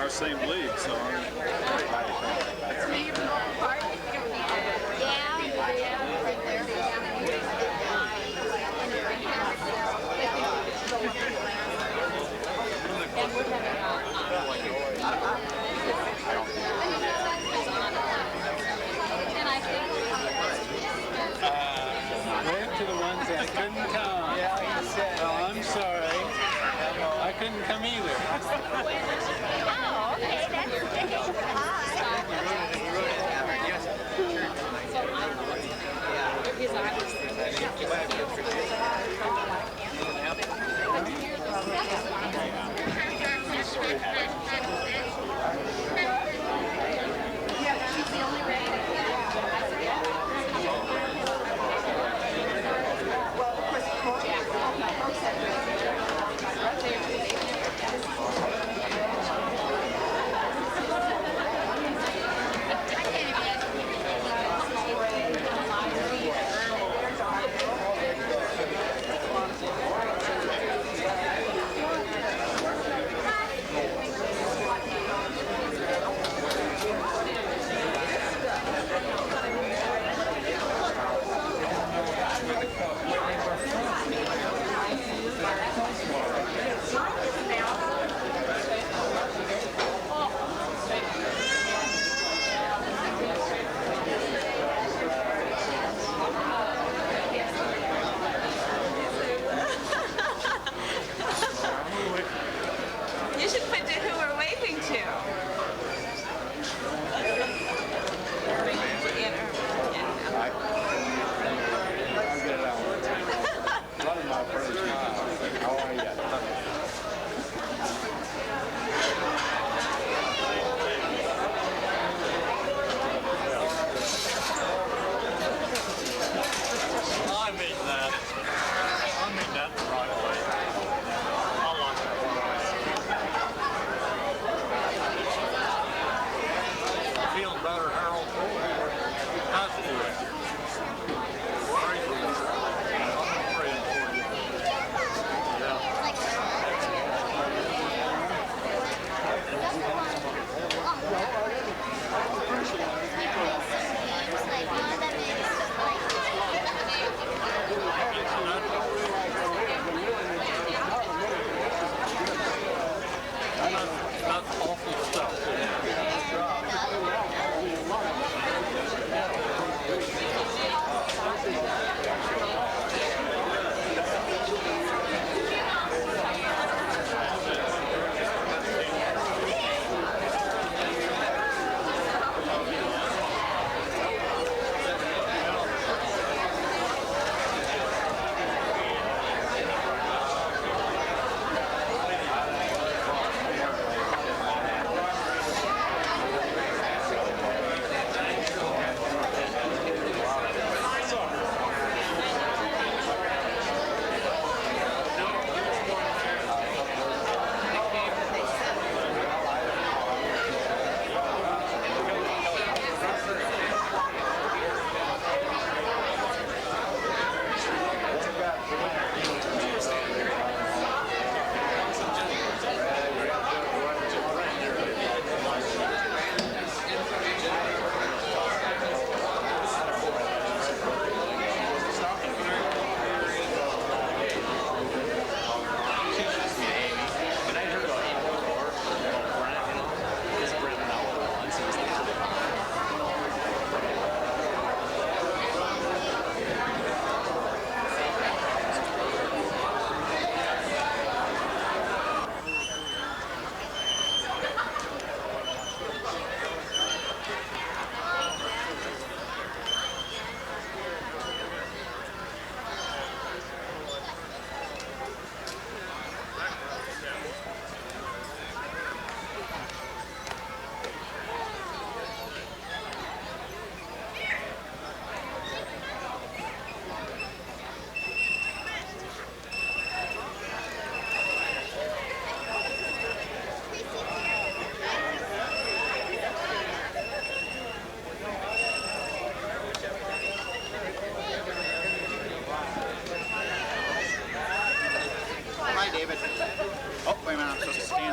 Same league, so wave to the ones that couldn't come. Yeah, he said. Oh, I'm sorry. I couldn't come either. Oh, okay, that's good.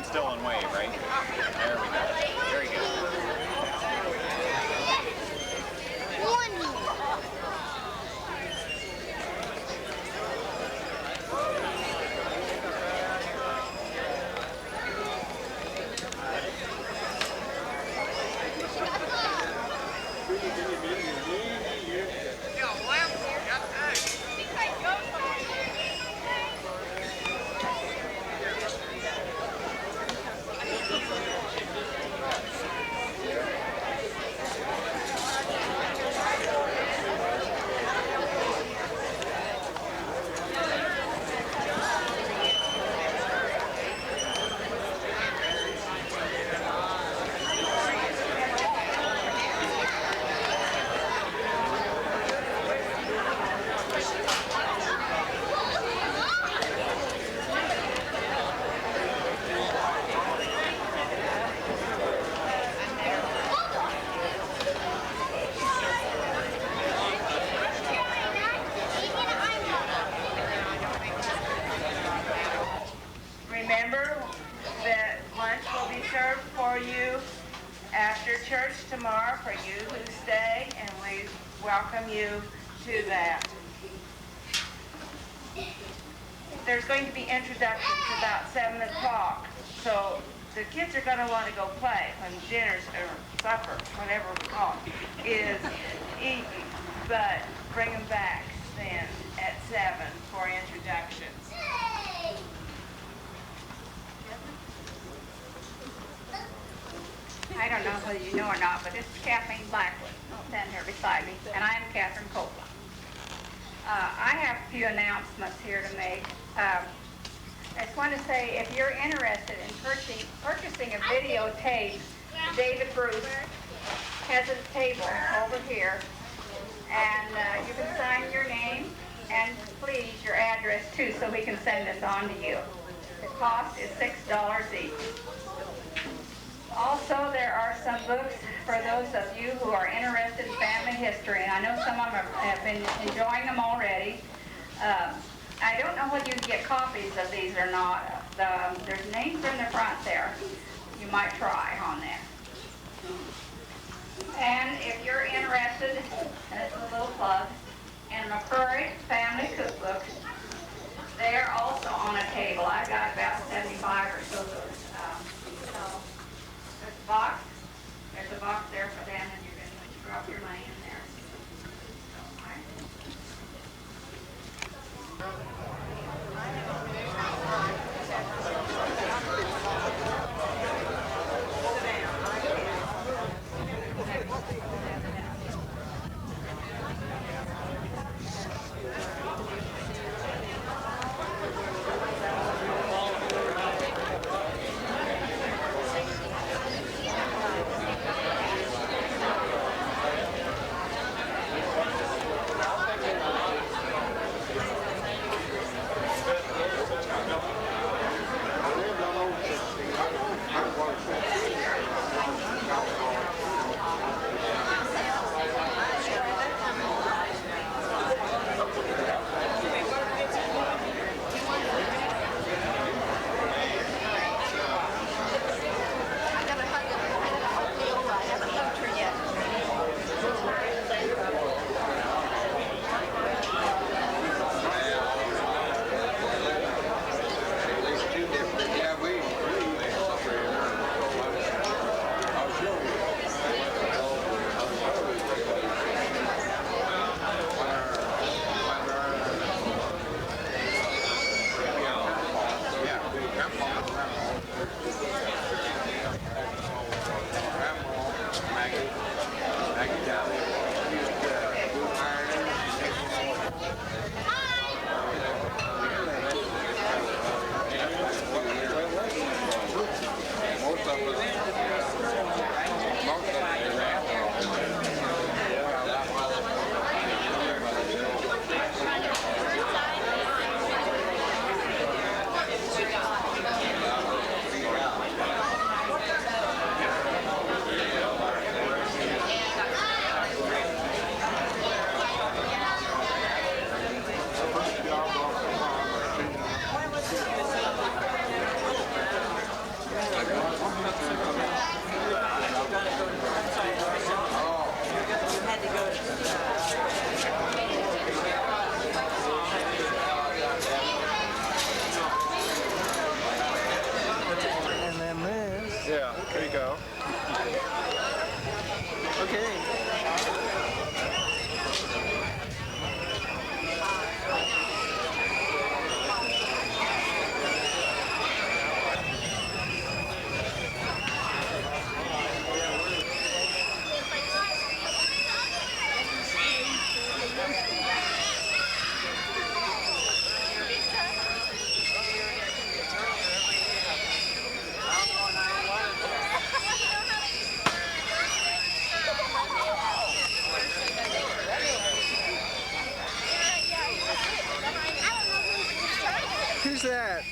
stand still and wave, right? There we go. Very good. Remember that lunch will be served for you after church tomorrow for you who stay, and we welcome you to that. There's going to be introductions about 7 o'clock, so the kids are going to want to go play when dinner's or supper, whatever we call it, is eaten, but bring them back then at 7 for introductions. I don't know whether you know or not, but this is Kathleen Blackwood, standing here beside me, and I'm Catherine Coppola. I have a few announcements here to make. I just want to say, if you're interested in purchasing a videotape, David Bruce has a table over here, and you can sign your name and please your address too, so we can send this on to you. The cost is $6 each. Also, there are some books for those of you who are interested in family history. I know some of them have been enjoying them already. I don't know whether you can get copies of these or not. There's names in the front there. You might try on there. And if you're interested, and it's a little plug, in McCrory Family Cookbook, they're also on a table. I've got about 75 or so of those. There's a box there for them, and you're going to drop your money in there. that?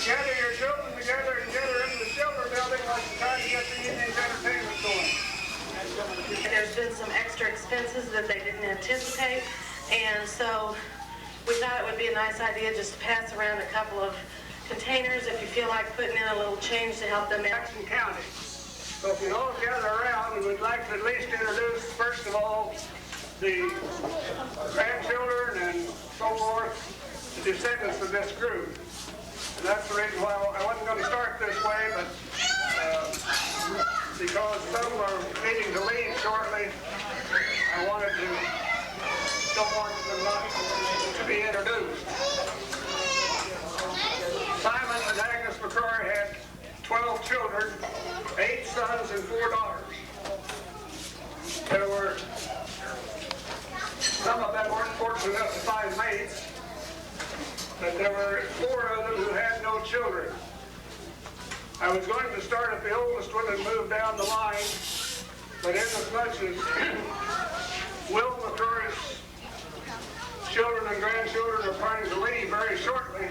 Gather your children together and gather into the shelter building like it's time to get the evening's entertainment going. There's been some extra expenses that they didn't anticipate, and so we thought it would be a nice idea just to pass around a couple of containers if you feel like putting in a little change to help them out. Jackson County. So if you all gather around, we would like to at least introduce, first of all, the grandchildren and so forth, the descendants of this group. And that's the reason why I wasn't going to start this way, but because some are needing to leave shortly, I wanted to, don't want them not to be introduced. Simon and Agnes McCrory had 12 children, 8 sons and 4 daughters. There were, some of them weren't fortunate enough to find mates, but there were 4 of them who had no children. I was going to start at the oldest one and move down the line, but inasmuch as Will McCrory's children and grandchildren are planning to leave very shortly,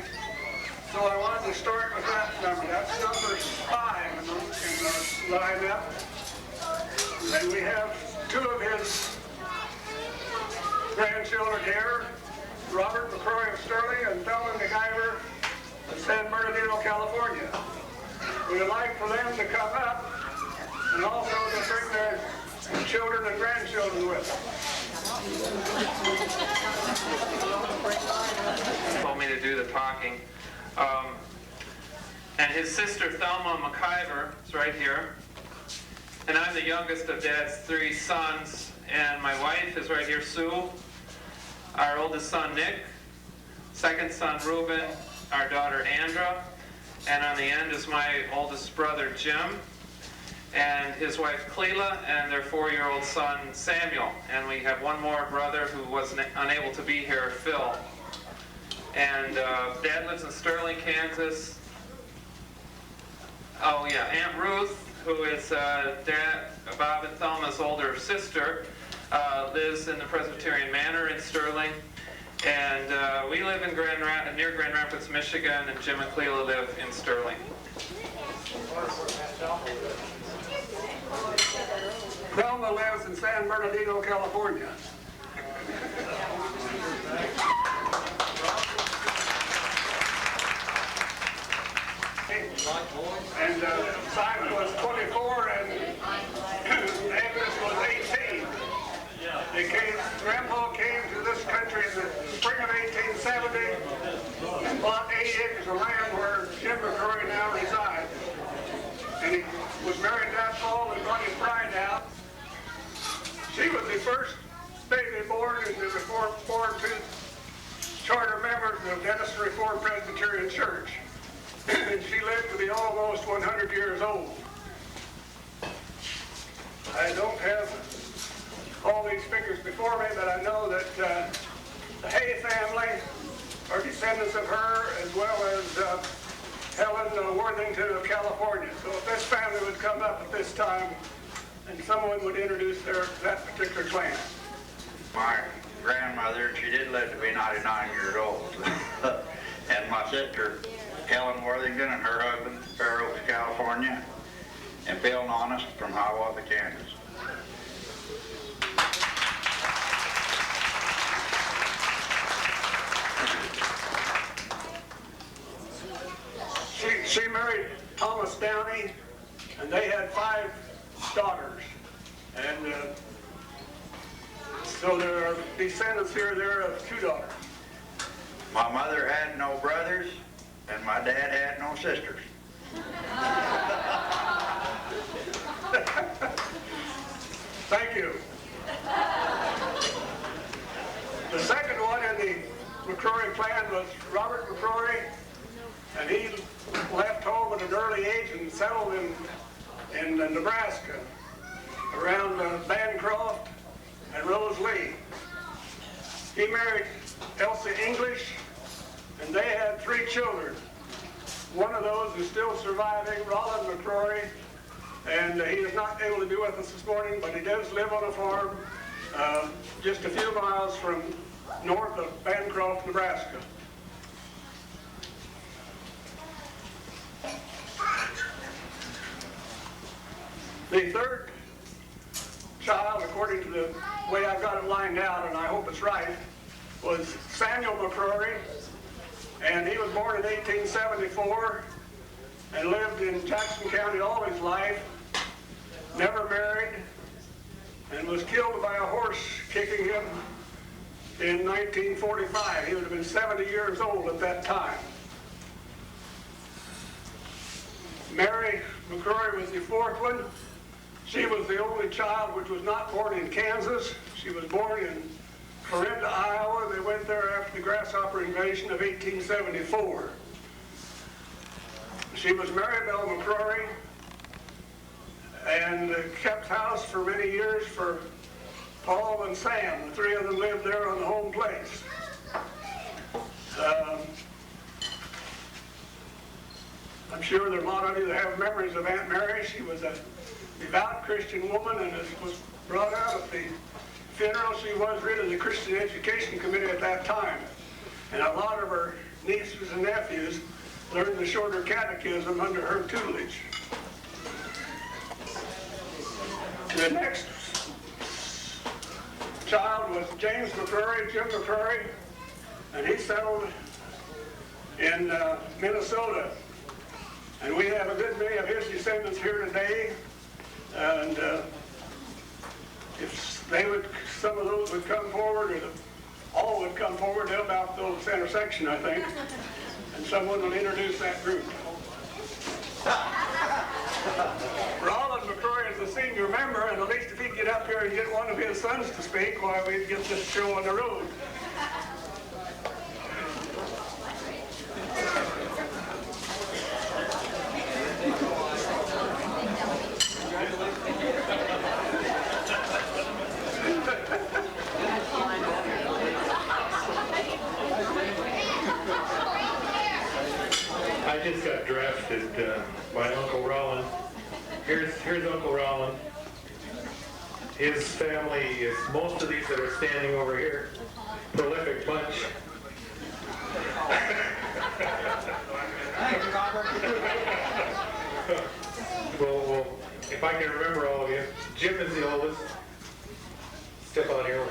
so I wanted to start with that number. That's number 5 in the lineup. And we have 2 of his grandchildren here, Robert McCrory of Sterling and Thelma McIver of San Bernardino, California. We would like for them to come up and also to bring their children and grandchildren with them. Told me to do the talking. And his sister Thelma McIver is right here. And I'm the youngest of Dad's 3 sons. And my wife is right here, Sue. Our oldest son, Nick. Second son, Reuben. Our daughter, Andra. And on the end is my oldest brother, Jim. And his wife, Cleela. And their 4-year-old son, Samuel. And we have one more brother who was unable to be here, Phil. And Dad lives in Sterling, Kansas. Oh yeah, Aunt Ruth, who is Bob and Thelma's older sister, lives in the Presbyterian Manor in Sterling. And we live in near Grand Rapids, Michigan, and Jim and Cleela live in Sterling. Thelma lives in San Bernardino, California. And Simon was 24 and Agnes was 18. Grandpa came to this country in the spring of 1870 and bought 8 acres of land where Jim McCrory now resides. And he was married that fall and brought his bride out. She was the first baby born in the Reformed charter members of Dennis Reformed Presbyterian Church. And she lived to be almost 100 years old. I don't have all these figures before me, but I know that the Hay family are descendants of her, as well as Helen Worthington of California. So if this family would come up at this time, and someone would introduce that particular clan. My grandmother, she did live to be 99 years old. And my sister, Helen Worthington, and her husband, Fair Oaks, California, and Bill Honest from Hiawatha, Kansas. She married Thomas Downey, and they had 5 daughters. And So there are descendants here there of 2 daughters. My mother had no brothers, and my dad had no sisters. Thank you. The second one in the McCrory clan was Robert McCrory, and he left home at an early age and settled in Nebraska around Bancroft and Rose Lee. He married Elsie English, and they had 3 children. One of those is still surviving, Roland McCrory, and he is not able to be with us this morning, but he does live on a farm just a few miles from north of Bancroft, Nebraska. The third child, according to the way I've got it lined out, and I hope it's right, was Samuel McCrory, and he was born in 1874 and lived in Jackson County all his life, never married, and was killed by a horse kicking him in 1945. He would have been 70 years old at that time. Mary McCrory was the 4th one. She was the only child which was not born in Kansas. She was born in Clarinda, Iowa. They went there after the Grasshopper invasion of 1874. She was Maribel McCrory and kept house for many years for Paul and Sam. The 3 of them lived there on the home place. I'm sure there are a lot of you that have memories of Aunt Mary. She was a devout Christian woman, and as was brought out at the funeral, she was rid of the Christian Education Committee at that time. And a lot of her nieces and nephews learned the shorter catechism under her tutelage. The next child was James McCrory, Jim McCrory, and he settled in Minnesota. And we have a good many of his descendants here today. And if they would, some of those would come forward, or all would come forward, they'll about fill the center section, I think. And someone will introduce that group. Roland McCrory is a senior member, and at least if he'd get up here and get one of his sons to speak, why, we'd get this show on the road. I just got drafted by Uncle Roland. Here's Uncle Roland. His family is, most of these that are standing over here, prolific bunch. Well, if I can remember all of you, Jim is the oldest. Step out here.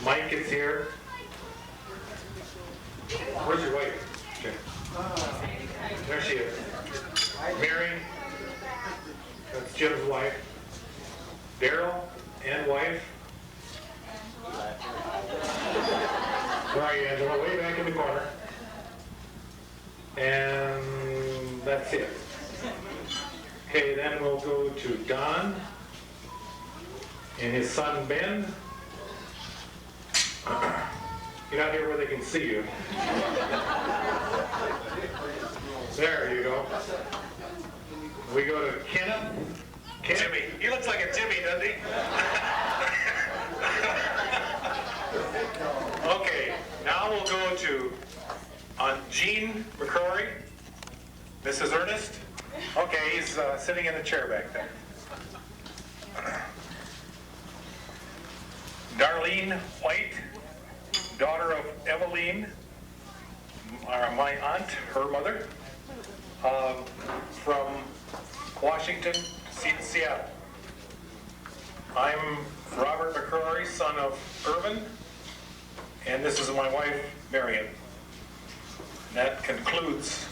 Mike is here. Where's your wife? Okay. There she is. Mary, that's Jim's wife. Daryl and wife. Where are you, Angela? Way back in the corner. And that's it. Okay, then we'll go to Don and his son Ben. Get out here where they can see you. There you go. We go to Kenneth. Jimmy. He looks like a Jimmy, doesn't he? Okay, now we'll go to Jean McCrory. Mrs. Ernest. Okay, he's sitting in the chair back there. Darlene White, daughter of Eveline, my aunt, her mother, from Washington, Seattle. I'm Robert McCrory, son of Irvin, and this is my wife, Marion. That concludes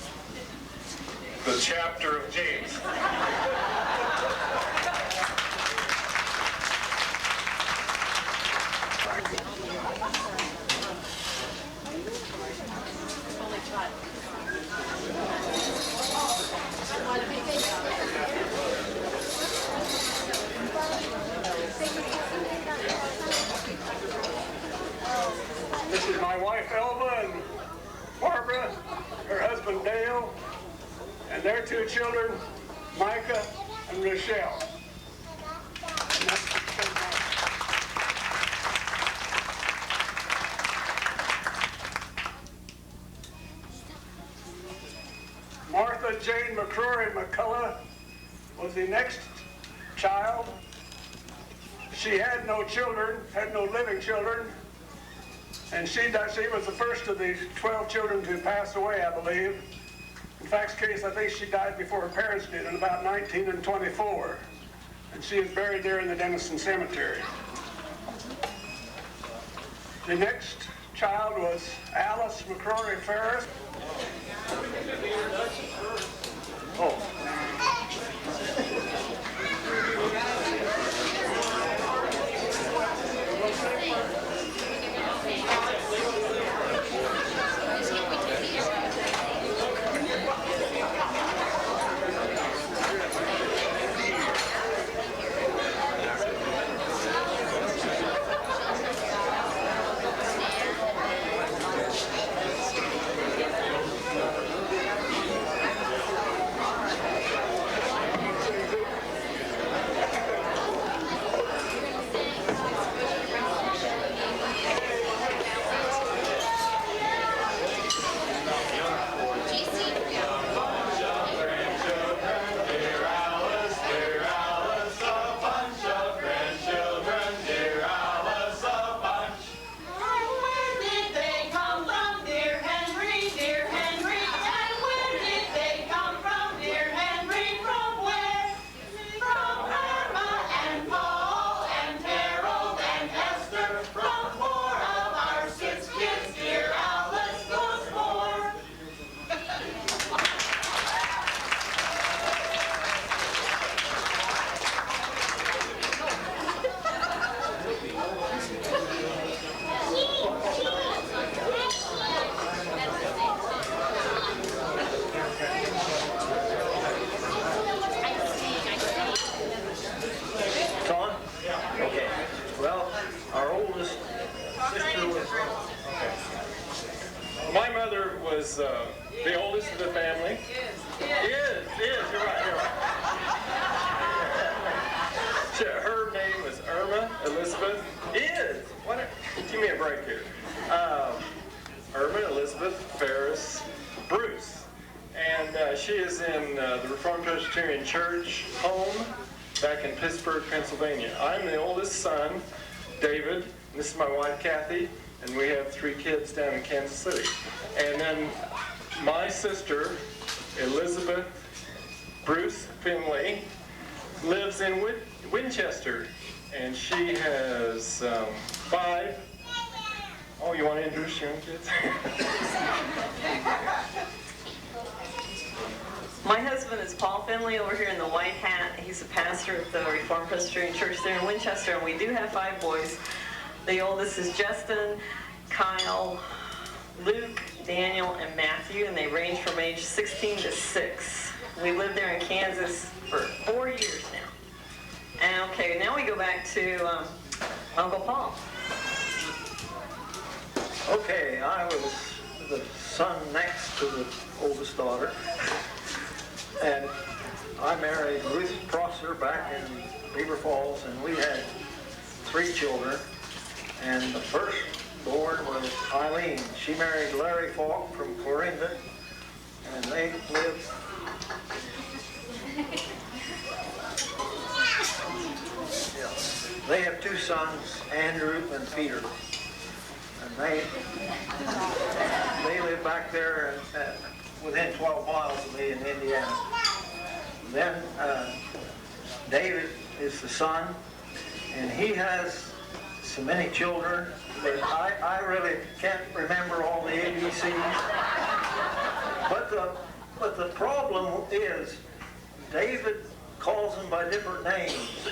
the chapter of James. two children, Micah and Rochelle. Martha Jane McCrory McCullough was the next child. She had no children, had no living children, and she was the first of the 12 children to pass away, I believe. In fact's case, I think she died before her parents did in about 1924, and she is buried there in the Denison Cemetery. The next child was Alice McCrory Ferris. My mother was the oldest of the family. Is, you're right. Her name was Irma Elizabeth. Give me a break here. Irma Elizabeth Ferris Bruce. And she is in the Reformed Presbyterian Church home back in Pittsburgh, Pennsylvania. I'm the oldest son, David. And this is my wife, Kathy. And we have 3 kids down in Kansas City. And then my sister, Elizabeth Bruce Finley, lives in Winchester. And she has 5. Oh, you want to introduce your own kids? My husband is Paul Finley over here in the white hat. He's a pastor at the Reformed Presbyterian Church there in Winchester. And we do have 5 boys. The oldest is Justin, Kyle, Luke, Daniel, and Matthew, and they range from age 16 to 6. We lived there in Kansas for 4 years now. And okay, now we go back to Uncle Paul. Okay, I was the son next to the oldest daughter, and I married Ruth Prosser back in Beaver Falls, and we had 3 children. And the first born was Eileen. She married Larry Falk from Clorinda, and they lived. They have 2 sons, Andrew and Peter, and they live back there within 12 miles of me in Indiana. Then David is the son, and he has so many children that I really can't remember all the ABCs. But the problem is David calls them by different names.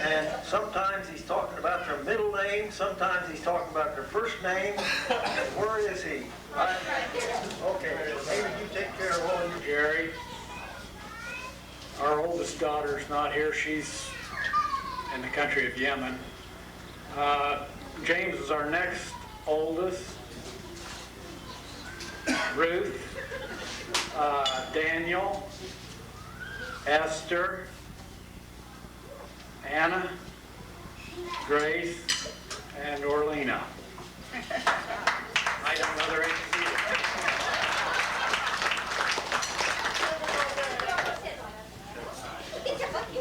And sometimes he's talking about their middle name, sometimes he's talking about their first name. Where is he? Okay, maybe you take care of all you. Jerry, our oldest daughter's not here. She's in the country of Yemen. James is our next oldest. Ruth, Daniel, Esther, Anna, Grace, and Orlena. Item another agency.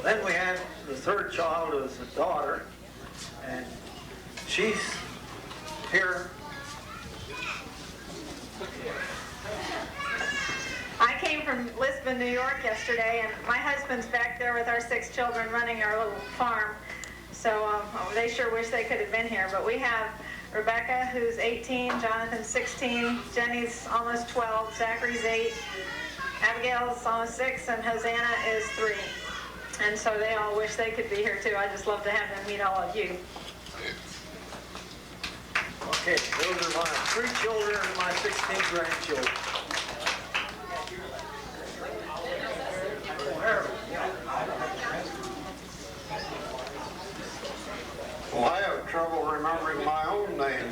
Then we had the third child was a daughter, and she's here. I came from Lisbon, New York yesterday, and my husband's back there with our 6 children running our little farm. So they sure wish they could have been here. But we have Rebecca, who's 18, Jonathan's 16, Jenny's almost 12, Zachary's 8, Abigail's almost 6, and Hosanna is 3. And so they all wish they could be here too. I just love to have them meet all of you. Okay, those are my 3 children and my 16 grandchildren. Well, I have trouble remembering my own name.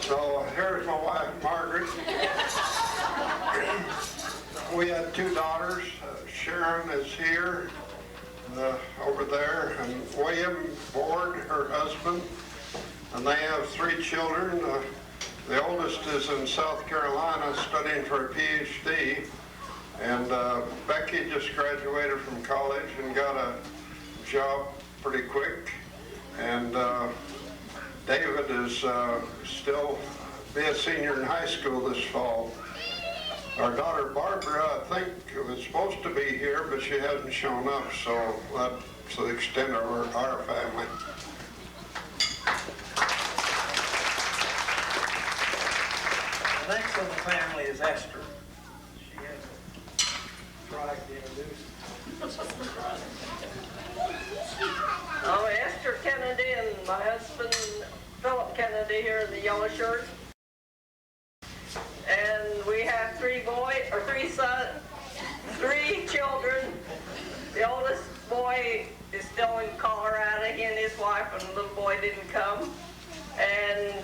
So here's my wife, Margaret. We had 2 daughters. Sharon is here, over there, and William Ford, her husband. And they have 3 children. The oldest is in South Carolina studying for a PhD. And Becky just graduated from college and got a job pretty quick. And David is still be a senior in high school this fall. Our daughter Barbara, I think, was supposed to be here, but she hasn't shown up, so that's the extent of our family. The next in the family is Esther. She has tried to introduce. I'm Esther Kennedy and my husband Philip Kennedy here in the yellow shirt. And we have 3 children. The oldest boy is still in Colorado. He and his wife and the little boy didn't come. And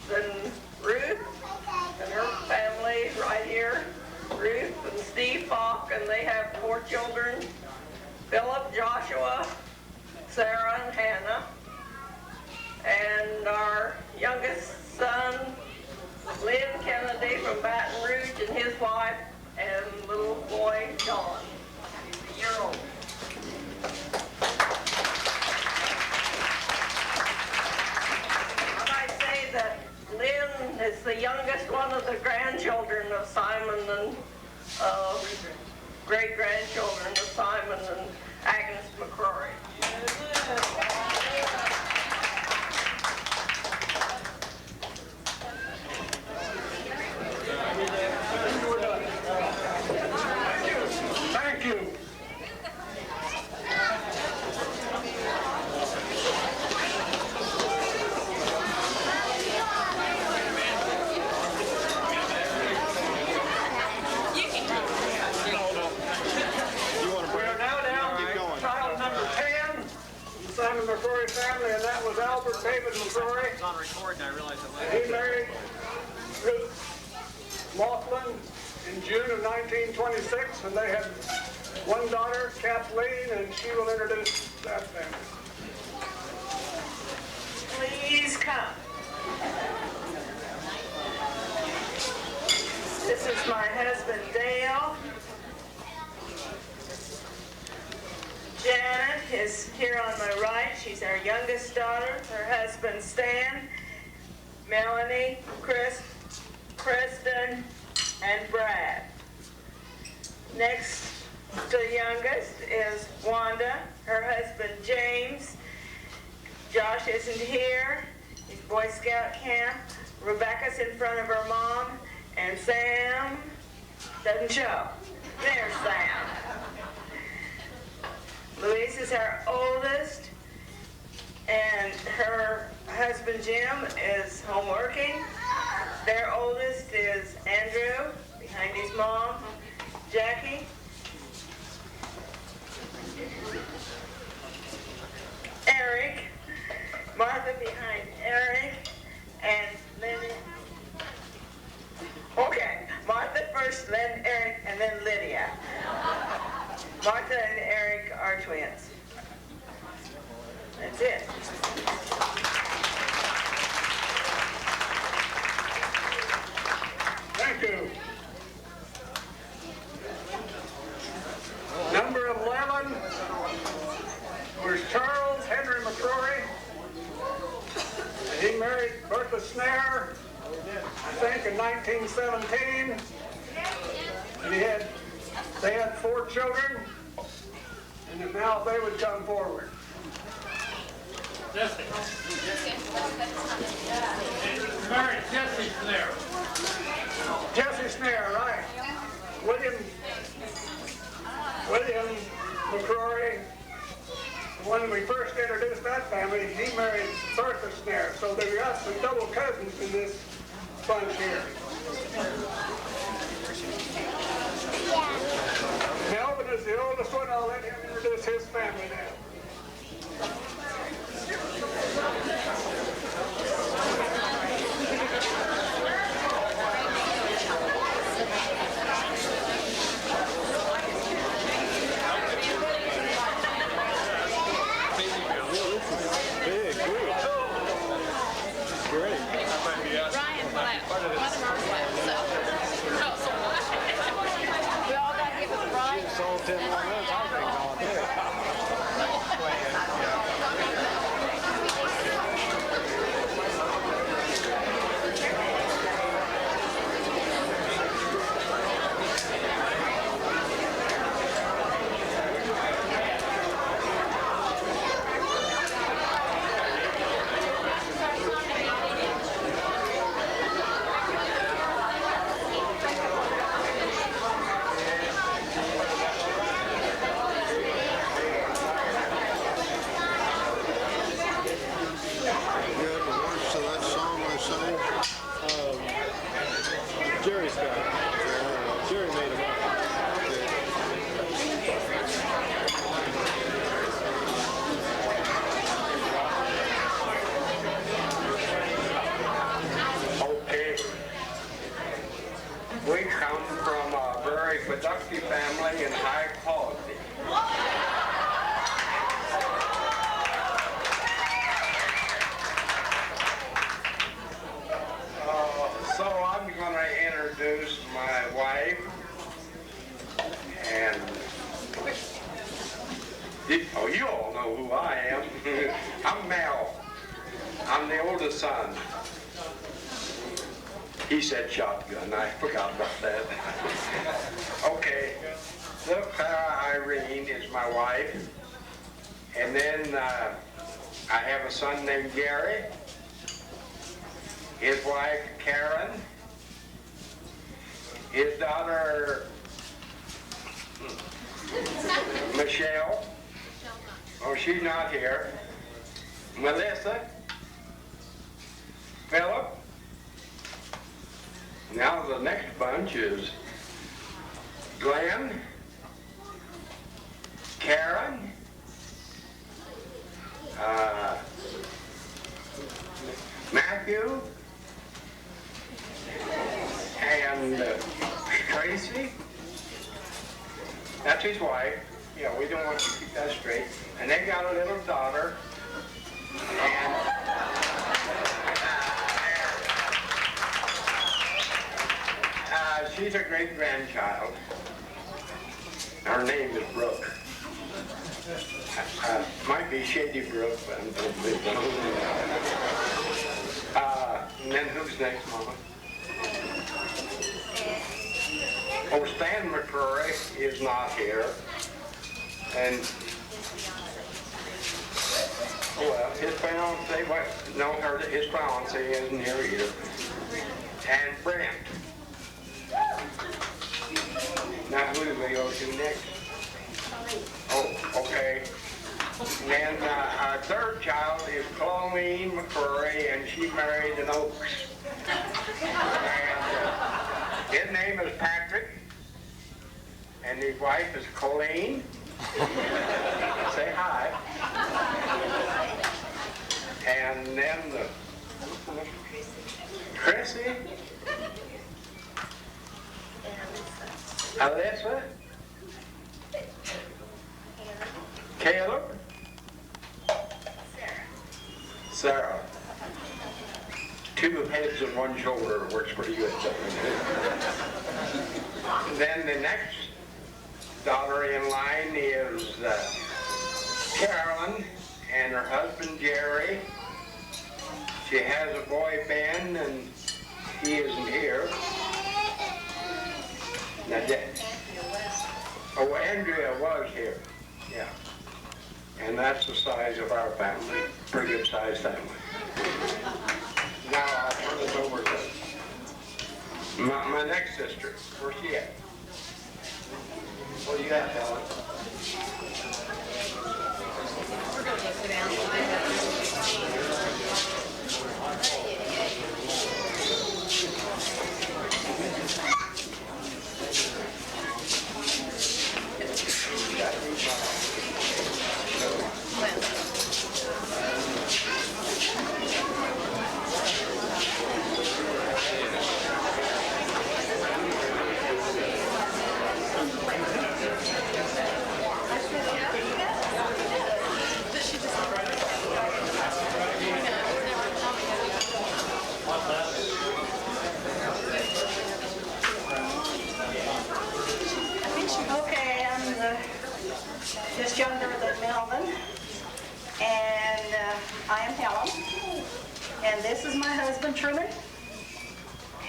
then Ruth and her family right here. Ruth and Steve Falk, and they have 4 children. Philip, Joshua, Sarah, and Hannah. And our youngest son, Lynn Kennedy from Baton Rouge, and his wife, and little boy, John. He's a year old. I might say that Lynn is the youngest one of the grandchildren of Simon and great-grandchildren of Simon and Agnes McCrory. Thank you. We are now down to child number 10, the Simon McCrory family, and that was Albert David McCrory. It's on record, and I realize I'm He married Ruth Laughlin in June of 1926, and they had 1 daughter, Kathleen, and she will introduce that family. Please come. This is my husband, Dale. Janet is here on my right. She's our youngest daughter. Her husband, Stan. Melanie, Chris, Kristen, and Brad. Next to youngest is Wanda. Her husband, James. Josh isn't here. He's Boy Scout camp. Rebecca's in front of her mom. And Sam doesn't show. There's Sam. Louise is our oldest, and her husband Jim is home working. Their oldest is Andrew, behind his mom, Jackie. Eric, Martha behind Eric, and Lily. Okay, Martha Martha and Eric are twins. That's it. Thank you. Number 11 was Charles Henry McCrory. He married Bertha Snare, I think, in 1917. And they had 4 children, and now they would come forward. Jessie. Married Jessie Snare. Jessie Snare, right. William McCrory, when we first introduced that family, he married Bertha Snare. So they've got some double cousins in this bunch here. Melvin is the oldest one. I'll let him introduce his family now. We come from a very productive family and high quality. So I'm going to introduce my wife, and you all know who I am. I'm Mel. I'm the oldest son. He said shotgun. I forgot about that. Okay. Look, Irene is my wife. And then I have a son named Gary. His wife, Karen. His daughter, Michelle. Oh, she's not here. Melissa. Philip. Now the next bunch is Glenn, Karen, Matthew, and Tracy. That's his wife. Yeah, we don't want to keep that straight. And they got a little daughter. And she's a great-grandchild. Her name is Brooke. Might be Shady Brook, but I'm going to leave that. And then who's next, Mama? Oh, Stan McCrory is not here. And, well, his fiancée, his fiancée isn't here either. And Brent. Now who do we go to next? Oh, okay. And then our third child is Colleen McCrory, and she married in Oaks. And his name is Patrick, and his wife is Colleen. Say hi. And then Chrissy. Alyssa, kids and one shoulder. It works pretty good. Then the next daughter in line is Carolyn and her husband Jerry. She has a boy Ben, and he isn't here. Now, oh, Andrea was here. Yeah. And that's the size of our family. Pretty good sized family. Now I'll turn it over to my next sister. Where's she at? What do you got, Helen? We're going to sit down. Okay, I'm just younger than Melvin, and I am Helen, and this is my husband Truman.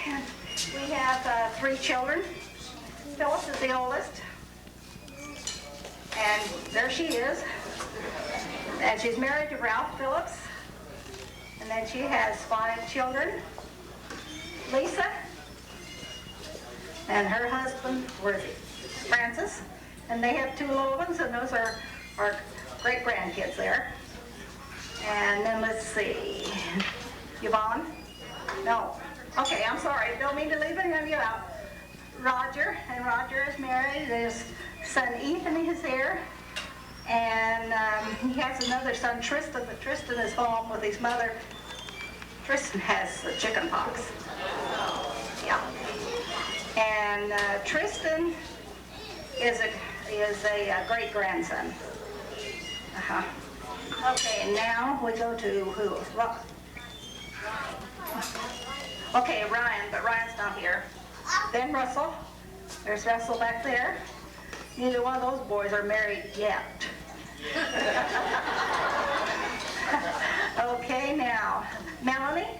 And we have 3 children. Phyllis is the oldest, and there she is, and she's married to Ralph Phillips, and then she has 5 children. Lisa and her husband, where's he? Francis, and they have 2 little ones, and those are our great-grandkids there. And then let's see, Yvonne? No. Okay, I'm sorry, don't mean to leave any of you out. Roger, and Roger is married. His son Ethan is here, and he has another son, Tristan, but Tristan is home with his mother. Tristan has chicken pox. Yeah. And Tristan is a great-grandson. Okay, now we go to who? Okay, Ryan, but Ryan's not here. Then Russell. There's Russell back there. Neither one of those boys are married yet. Okay, now, Melanie,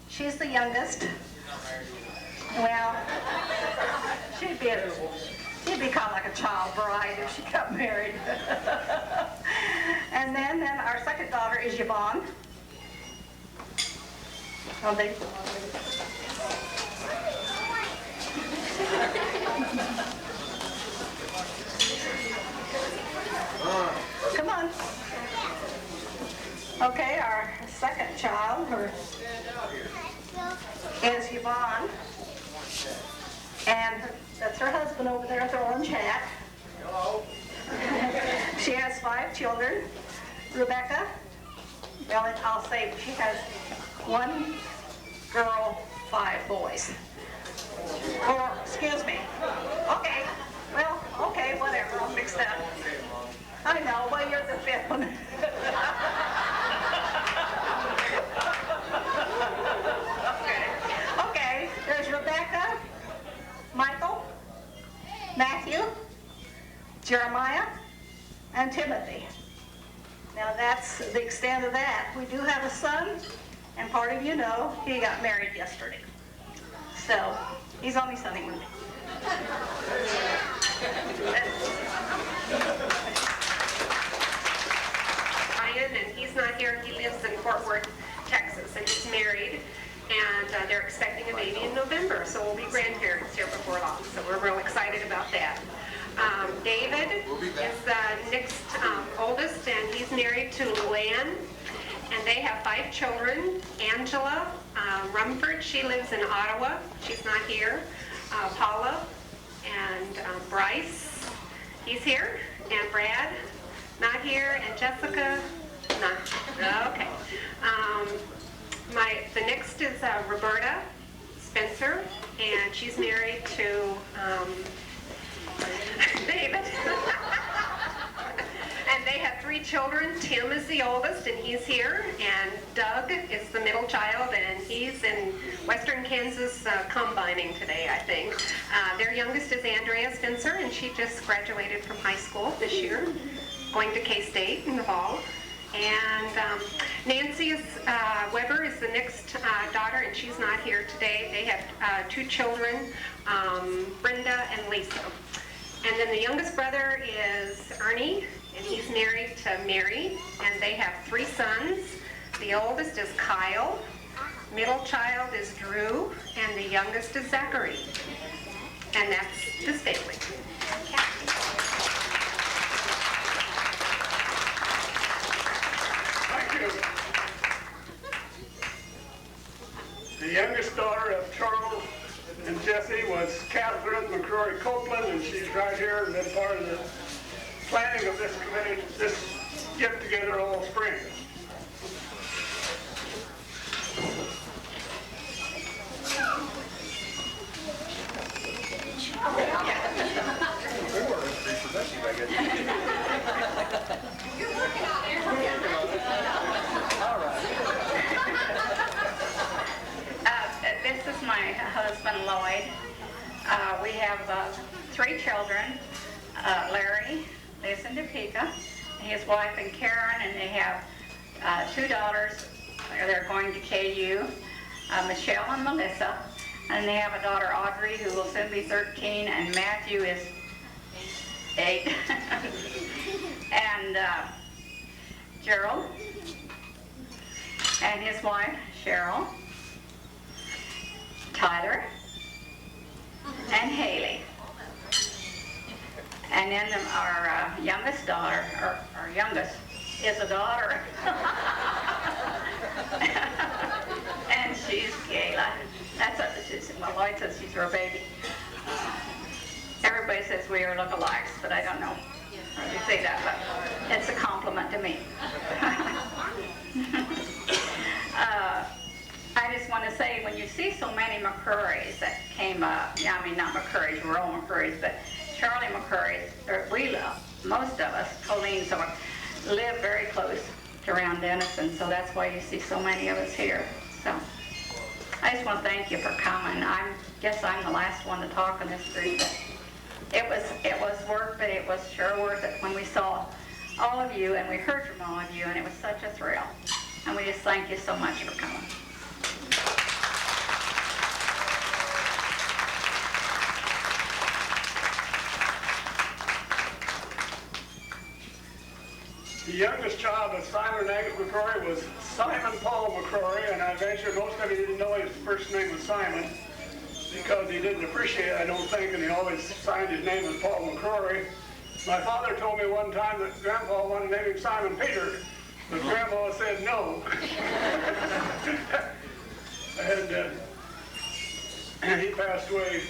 she's the youngest. Well, she'd be kind of like a child bride if she got married. And then our second daughter is Yvonne. Oh, they... Come on. Okay, our second child is Yvonne. And that's her husband over there with her orange hat. Hello. She has 5 children. Rebecca, well, I'll say she has 1 girl, 5 boys. Or, excuse me. Okay, well, okay, whatever, I'll fix that. I know, well, you're the 5th one. Okay, there's Rebecca, Michael, Matthew, Jeremiah, and Timothy. Now that's the extent of that. We do have a son, and part of you know he got married yesterday. So he's on his honeymoon. Ryan, and he's not here. He lives in Fort Worth, Texas, and he's married. And they're expecting a baby in November, so we'll be grandparents here before long. So we're real excited about that. David is Nick's oldest, and he's married to Luann. And they have 5 children. Angela Rumford, she lives in Ottawa. She's not here. Paula and Bryce, he's here. And Brad, not here. And Jessica, not. Okay. The next is Roberta Spencer, and she's married to David. And they have 3 children, Tim is the oldest, and he's here, and Doug is the middle child, and he's in western Kansas combining today, I think. Their youngest is Andrea Spencer, and she just graduated from high school this year, going to K-State in the fall. And Nancy Weber is the next daughter, and she's not here today. They have 2 children, Brenda and Lisa. And then the youngest brother is Ernie, and he's married to Mary, and they have 3 sons. The oldest is Kyle, middle child is Drew, and the youngest is Zachary. And that's his family. Thank you. The youngest daughter of Charles and Jessie was Catherine McCrory Copeland, and she's right here and been part of the planning of this committee, this get-together all spring. This is my husband, Lloyd. We have 3 children. Larry lives in Topeka, his wife and Karen, and they have 2 daughters. They're going to KU, Michelle and Melissa. And they have a daughter, Audrey, who will soon be 13, and Matthew is 8. And Gerald and his wife, Cheryl, Tyler, and Haley. And then our youngest daughter, or our youngest, is a daughter. And she's Gayla. That's what she's, well, Lloyd says she's her baby. Everybody says we are lookalikes, but I don't know how you say that, but it's a compliment to me. I just want to say, when you see so many McCrories that came up, I mean, not McCrories, we're all McCrories, but Charlie McCrory, or we love, most of us, Colleen, so live very close to around Denison, so that's why you see so many of us here. So I just want to thank you for coming. I guess I'm the last one to talk in this group. It was work, but it was sure worth it when we saw all of you and we heard from all of you, and it was such a thrill. And we just thank you so much for coming. The youngest child of Simon and Agnes McCrory was Simon Paul McCrory, and I venture most of you didn't know his first name was Simon because he didn't appreciate it, I don't think, and he always signed his name as Paul McCrory. My father told me one time that Grandpa wanted to name him Simon Peter, but Grandma said no. And he passed away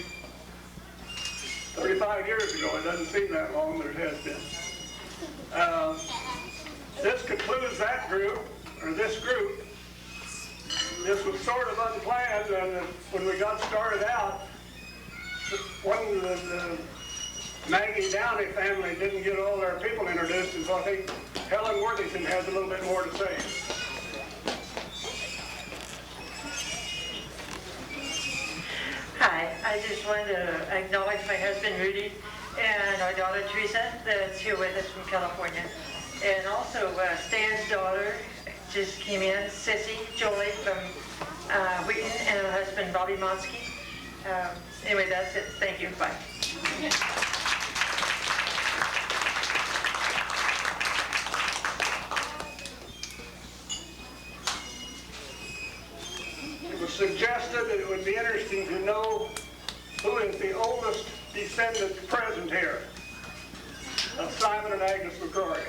35 years ago. It doesn't seem that long, but it has been. This concludes that group, or this group. This was sort of unplanned, and when we got started out, one of the Maggie Downey family didn't get all their people introduced, and so I think Helen Worthington has a little bit more to say. Hi, I just wanted to acknowledge my husband Rudy and our daughter Teresa that's here with us from California. And also Stan's daughter just came in, Sissy Jolie from Wheaton, and her husband Bobby Monsky. Anyway, that's it. Thank you. Bye. It was suggested that it would be interesting to know who is the oldest descendant present here of Simon and Agnes McCrory.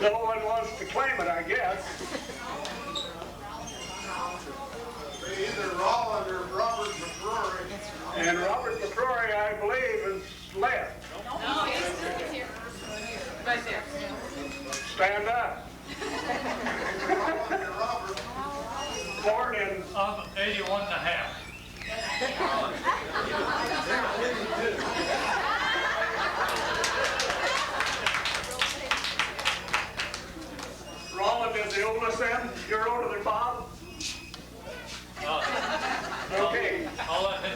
No one wants to claim it, I guess. Either Roland or Robert McCrory. And Robert McCrory, I believe, is left. No, he's here. Right there. Stand up. Born in 81 and a half.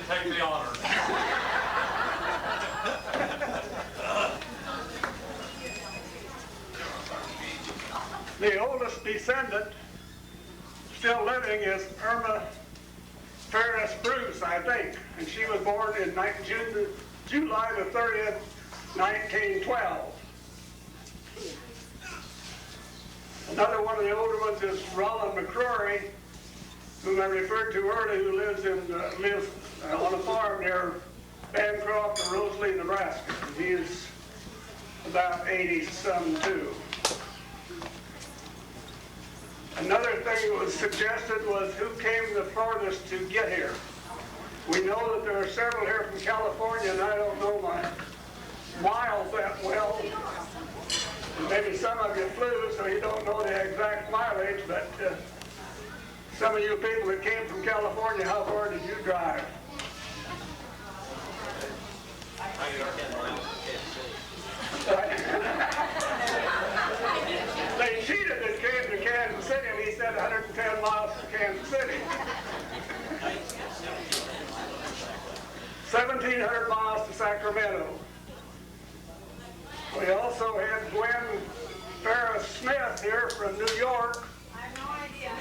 take the honor. The oldest descendant still living is Irma Ferris Bruce, I think, and she was born in July the 30th, 1912. Another one of the older ones is Roland McCrory, whom I referred to earlier, who lives on a farm near Bancroft or Rosalie, Nebraska. He is about 80-some too. Another thing that was suggested was who came the farthest to get here. We know that there are several here from California, and I don't know my miles that well. Maybe some of you flew, so you don't know the exact mileage, but some of you people that came from California, how far did you drive? They cheated and came to Kansas City, and he said 110 miles to Kansas City. 1,700 miles to Sacramento. We also had Gwen Ferris Smith here from New York. I have no idea.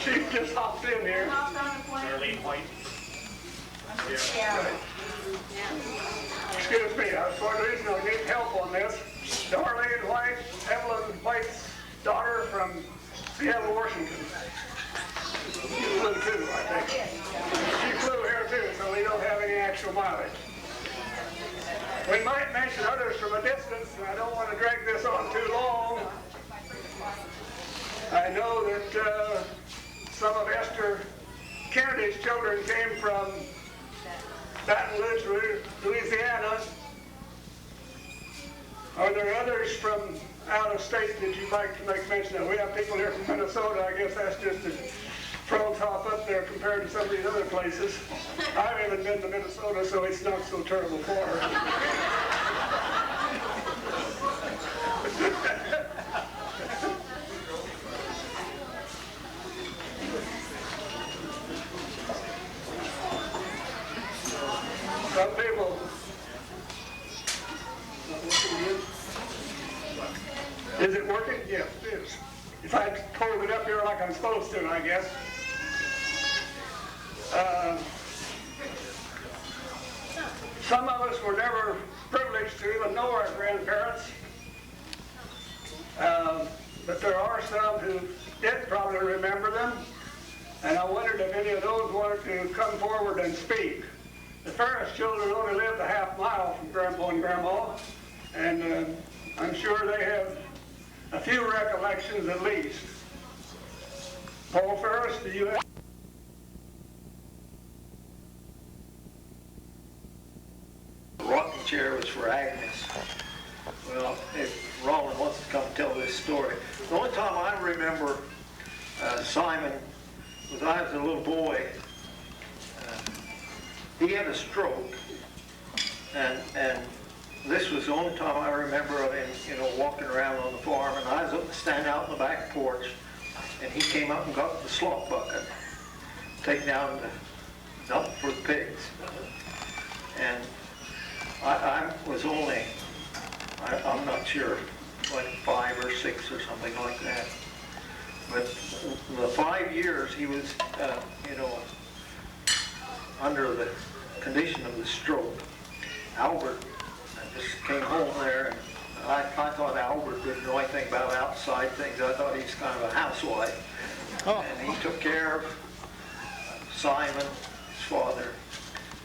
She just hopped in here. Darlene White. Yeah. Excuse me, for the reason I need help on this. Darlene White, Evelyn White's daughter from Seattle, Washington. She flew too, I think. She flew here too, so we don't have any actual mileage. We might mention others from a distance, and I don't want to drag this on too long. I know that some of Esther Kennedy's children came from Baton Rouge, Louisiana. Are there others from out of state that you'd like to make mention of? We have people here from Minnesota. I guess that's just a frog's hop up there compared to some of these other places. I haven't been to Minnesota, so it's not so terrible for her. Some people. Is it working? Yes, it is. If I hold it up here like I'm supposed to, I guess. Some of us were never privileged to even know our grandparents. But there are some who did probably remember them. And I wondered if any of those wanted to come forward and speak. The Ferris children only lived a half mile from Grandpa and Grandma. And I'm sure they have a few recollections at least. Paul Ferris, do you have? The rocking chair was for Agnes. Well, if Roland wants to come tell this story. The only time I remember Simon was I was a little boy. He had a stroke, and this was the only time I remember of him, walking around on the farm, and I was standing out on the back porch, and he came up and got the slop bucket, take down the dump for the pigs. And I was only, I'm not sure, like 5 or 6 or something like that. But the 5 years he was, under the condition of the stroke, Albert just came home there, and I thought Albert didn't know anything about outside things. I thought he was kind of a housewife. Oh. And he took care of Simon, his father,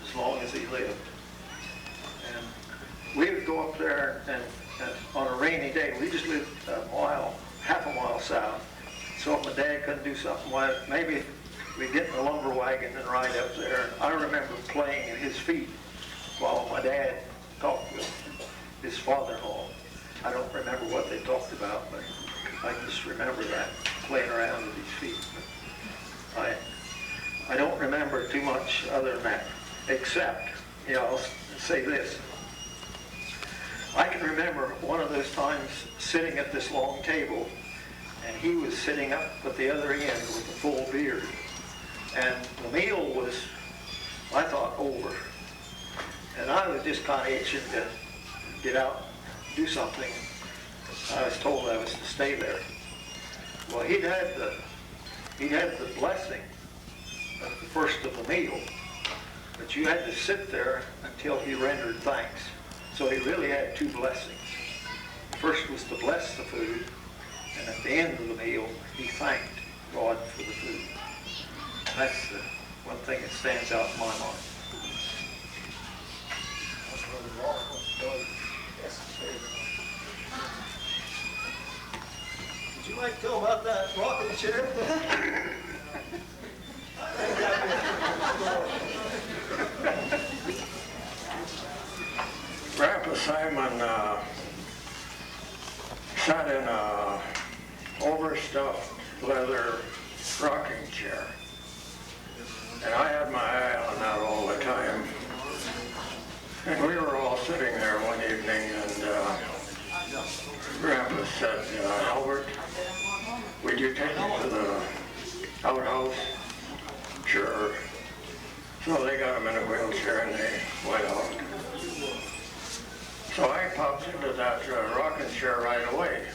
as long as he lived. And we would go up there, and on a rainy day, we just lived half a mile south. So if my dad couldn't do something, well, maybe we'd get in the lumber wagon and ride up there. And I remember playing at his feet while my dad talked with his father-in-law. I don't remember what they talked about, but I just remember that, playing around at his feet. But I don't remember too much other than that, except, I'll say this. I can remember one of those times sitting at this long table, and he was sitting up at the other end with a full beard. And the meal was I thought over. And I was just kind of itching to get out, do something. I was told I was to stay there. Well, he'd had the blessing of the first of the meal, but you had to sit there until he rendered thanks. So he really had two blessings. The first was to bless the food, and at the end of the meal, he thanked God for the food. And that's the one thing that stands out in my mind. Would you like to tell about that rocking chair? Grandpa Simon sat in a overstuffed leather rocking chair. And I had my eye on that all the time. And we were all sitting there one evening, and Grandpa said, Albert, would you take me to the outhouse? Sure. So they got him in a wheelchair and they went out. So I popped into that rocking chair right away.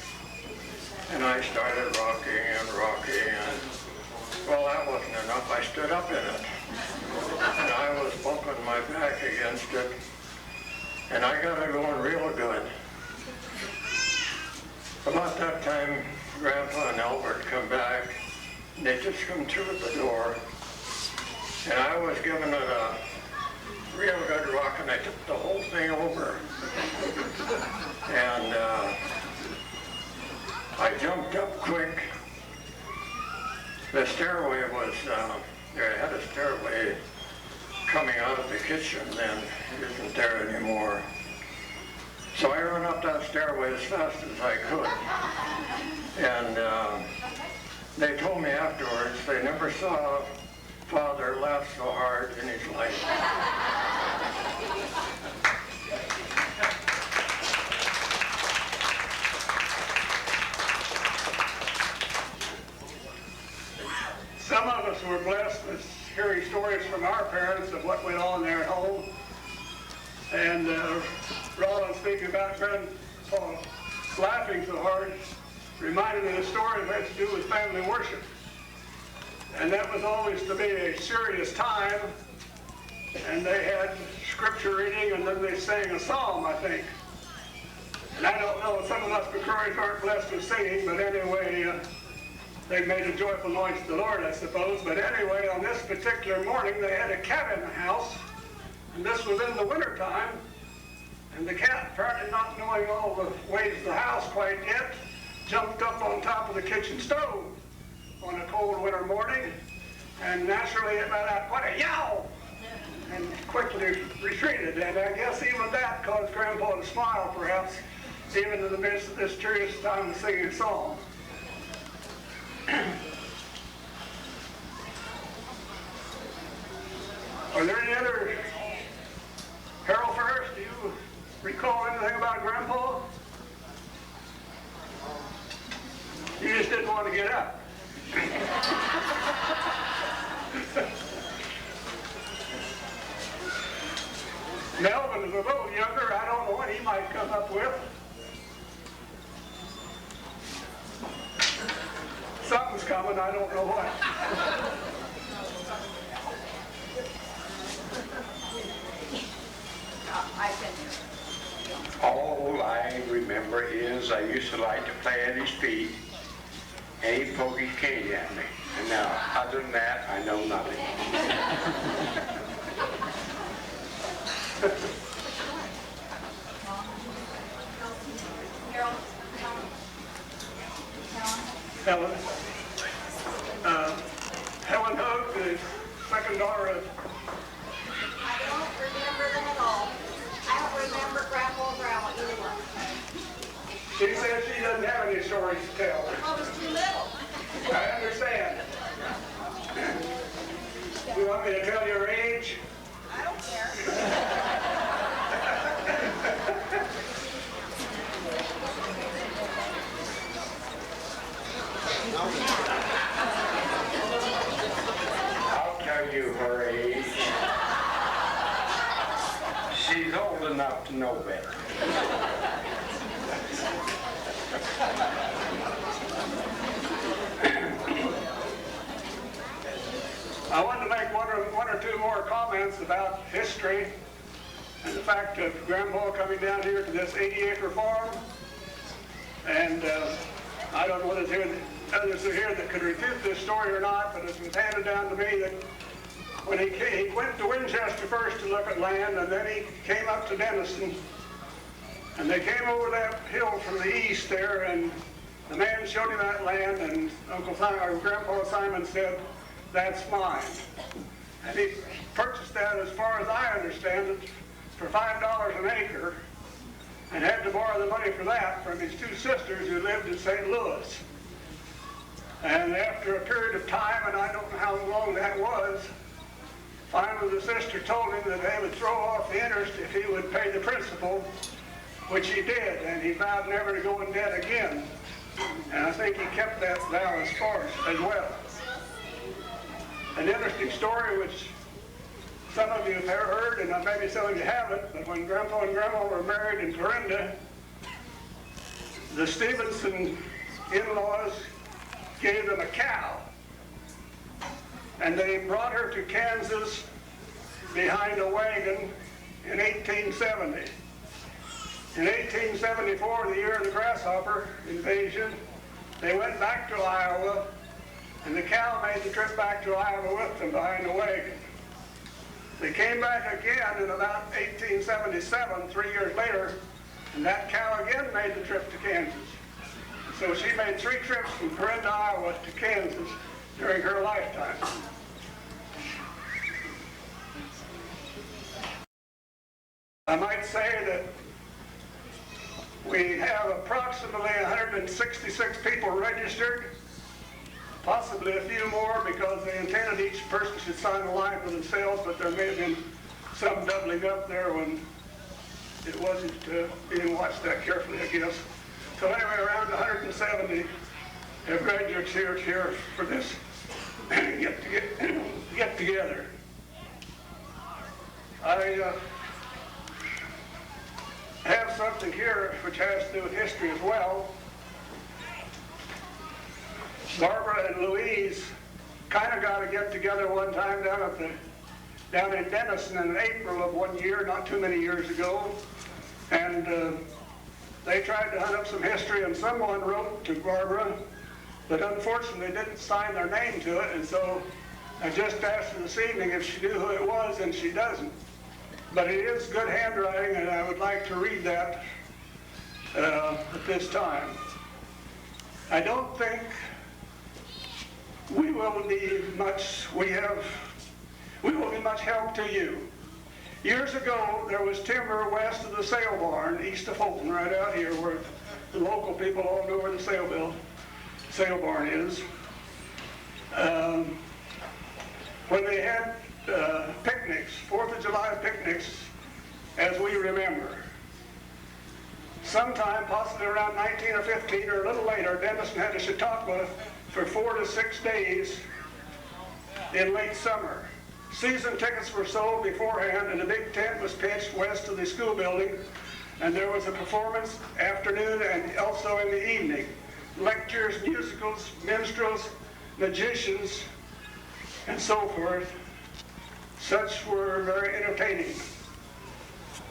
And I started rocking and rocking, and well, that wasn't enough. I stood up in it. And I was bumping my back against it. And I got it going real good. About that time, Grandpa and Albert come back. And they just come through the door. And I was giving it a real good rock, and I took the whole thing over. And I jumped up quick. The stairway was, they had a stairway coming out of the kitchen then. It isn't there anymore. So I ran up that stairway as fast as I could. And they told me afterwards they never saw Father laugh so hard in his life. Some of us were blessed with hearing stories from our parents of what went on there at home. And Roland speaking about Grandpa laughing so hard reminded me of a story that had to do with family worship. And that was always to be a serious time. And they had scripture reading, and then they sang a psalm, I think. And I don't know, some of us McCrory's aren't blessed with singing, but anyway, they made a joyful noise to the Lord, I suppose. But anyway, on this particular morning, they had a cat in the house, and this was in the wintertime. And the cat, apparently not knowing all the ways of the house quite yet, jumped up on top of the kitchen stove on a cold winter morning, and naturally it let out quite a yowl, and quickly retreated. And I guess even that caused Grandpa to smile, perhaps, even in the midst of this serious time of singing a song. Are there any other? Harold first, do you recall anything about Grandpa? You just didn't want to get up. Melvin is a little younger. I don't know what he might come up with. Something's coming, I don't know what. All I remember is I used to like to play at his feet, and he'd poke his cane at me. And now, other than that, I know nothing. Helen. Helen Hogue, the second daughter of... I don't remember them at all. I don't remember Grandpa and Grandma either. She says she doesn't have any stories to tell. I was too little. I understand. You want me to tell your age? I don't care. I'll tell you her age. enough to know better. I wanted to make one or two more comments about history and the fact of Grandpa coming down here to this 80-acre farm. And I don't know whether there's others are here that could refute this story or not, but it was handed down to me that when he went to Winchester first to look at land, and then he came up to Denison, and they came over that hill from the east there, and the man showed him that land, and Grandpa Simon said, "That's mine." And he purchased that, as far as I understand it, for $5 an acre, and had to borrow the money for that from his two sisters who lived in St. Louis. And after a period of time, and I don't know how long that was, finally the sister told him that they would throw off the interest if he would pay the principal, which he did, and he vowed never to go in debt again. And I think he kept that vow as well. An interesting story which some of you have heard, and maybe some of you haven't, but when Grandpa and Grandma were married in Clarinda, the Stevenson in-laws gave them a cow, and they brought her to Kansas behind a wagon in 1870. In 1874, the year of the grasshopper invasion, they went back to Iowa, and the cow made the trip back to Iowa with them behind the wagon. They came back again in about 1877, 3 years later, and that cow again made the trip to Kansas. So she made 3 trips from Clarinda, Iowa to Kansas during her lifetime. I might say that we have approximately 166 people registered, possibly a few more because they intended each person should sign a line for themselves, but there may have been some doubling up there when it wasn't being watched that carefully, I guess. So anyway, around 170 have graduates here for this get together. I have something here which has to do with history as well. Barbara and Louise kind of got to get together one time down in Denison in April of one year, not too many years ago, and they tried to hunt up some history, and someone wrote to Barbara, but unfortunately didn't sign their name to it, and so I just asked her this evening if she knew who it was, and she doesn't. But it is good handwriting, and I would like to read that at this time. I don't think we will be much help to you. Years ago, there was timber west of the sale barn, east of Holton, right out here, where the local people all know where the sale barn is. When they had picnics, 4th of July picnics, as we remember. Sometime, possibly around 19 or 15 or a little later, Denison had a Chautauqua for 4 to 6 days in late summer. Season tickets were sold beforehand, and a big tent was pitched west of the school building, and there was a performance afternoon and also in the evening. Lectures, musicals, minstrels, magicians, and so forth. Such were very entertaining.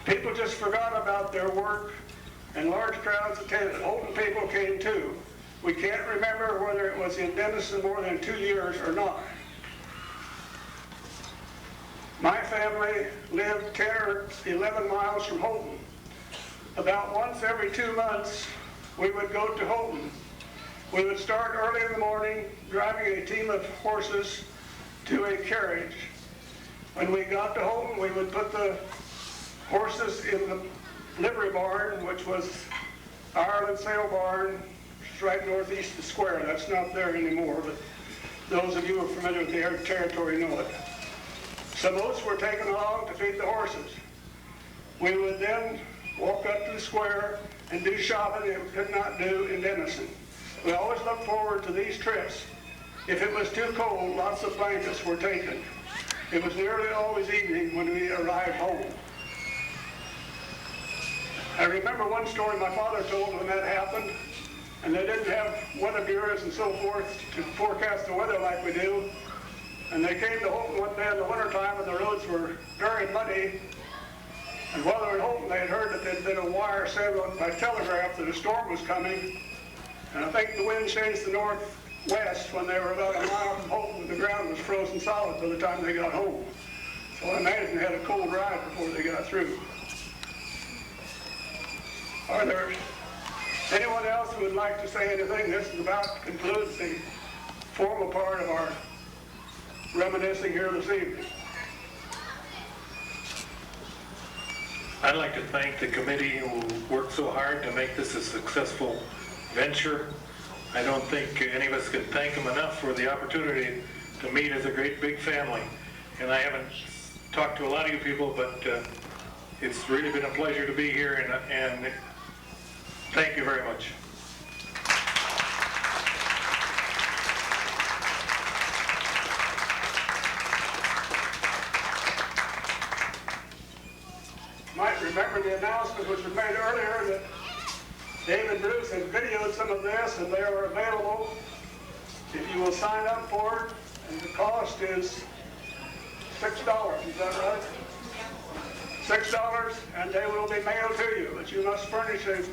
People just forgot about their work, and large crowds attended. Holton people came too. We can't remember whether it was in Denison more than 2 years or not. My family lived 10 or 11 miles from Holton. About once every 2 months, we would go to Holton. We would start early in the morning, driving a team of horses to a carriage. When we got to Holton, we would put the horses in the livery barn, which was Ireland Sale Barn, right northeast of the square. That's not there anymore, but those of you who are familiar with the territory know it. Some oats were taken along to feed the horses. We would then walk up to the square and do shopping that we could not do in Denison. We always looked forward to these trips. If it was too cold, lots of blankets were taken. It was nearly always evening when we arrived home. I remember one story my father told when that happened, and they didn't have weather bureaus and so forth to forecast the weather like we do. And they came to Holton one day in the wintertime, and the roads were very muddy. And while they were in Holton, they had heard that there'd been a wire sent by telegraph that a storm was coming. And I think the wind changed to northwest when they were about a mile from Holton, and the ground was frozen solid by the time they got home. So I imagine they had a cold ride before they got through. Are there anyone else who would like to say anything? This is about concludes the formal part of our reminiscing here this evening. I'd like to thank the committee who worked so hard to make this a successful venture. I don't think any of us can thank them enough for the opportunity to meet as a great big family. And I haven't talked to a lot of you people, but it's really been a pleasure to be here, and thank you very much. You might remember the announcement which was made earlier that Dave and Bruce had videoed some of this, and they are available if you will sign up for it. And the cost is $6, is that right? $6, and they will be mailed to you, but you must furnish an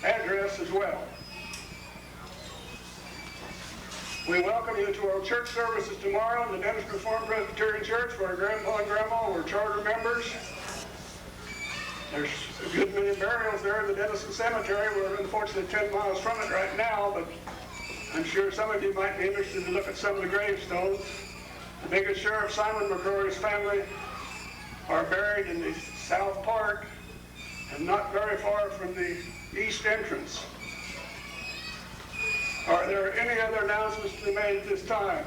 address as well. We welcome you to our church services tomorrow in the Dennis Reformed Presbyterian Church, where our grandpa and grandma were charter members. There's a good many burials there in the Denison Cemetery. We're unfortunately 10 miles from it right now, but I'm sure some of you might be interested to look at some of the gravestones. The biggest Sheriff Simon McCrory's family are buried in the south part and not very far from the east entrance. Are there any other announcements to be made at this time?